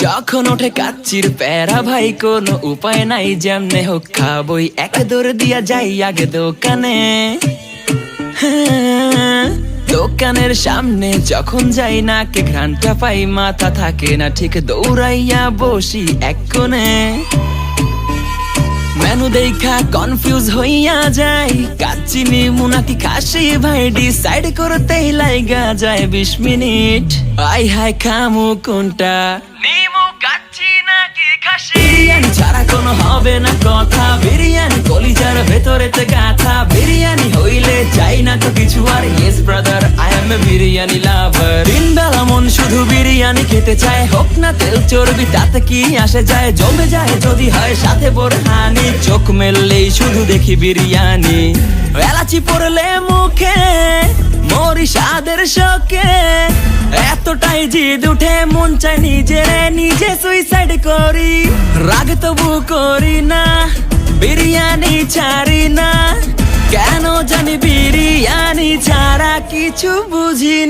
যখন ওঠে কাচ্চির প্যারা ভাই কোনো উপায় নাই, যেমনে হোক খাবই, এক দৌড় দিয়া যাই আগে দোকানে। দোকানের সামনে যখন যাই না কে ঘ্রাণটা পাই, মাথা থাকে না ঠিক, দৌড়াইয়া বসি এক কোণে। মেনু দেখা কনফিউজ হইয়া যাই, কাচ্চি নিমু নাকি খাসি ভাই ডিসাইড করতেই লাইগা যায় 20 মিনিট। আই হাই খামু কোনটা, নিমু কাচ্চি নাকি খাসি? বিরিয়ানি ছাড়া কোনো হবে না কথা, বিরিয়ানি কলিজার ভেতরেতে গাথা। বিরিয়ানি হইলে চাই না তো কিছু আর, yes brother I M A biryani লাভার। দিন বেলা মন শুধু বিরিয়ানি খেতে চায়, হোক না তেল চর্বি তাতে কি আসে যায়, জমে যায় যদি হয় সাথে বোরহানি। চোখ মেললেই শুধু দেখি বিরিয়ানি, এলাচি পড়লে মুখে মরি স্বাদের শোকে। এতটাই জিদ উঠে মন চাই নিজে সুইসাইড করি, রাগ তবু করি না, বিরিয়ানি ছাড়ি না। কেন জানি বিরিয়ানি ছাড়া কিছু বুঝি না।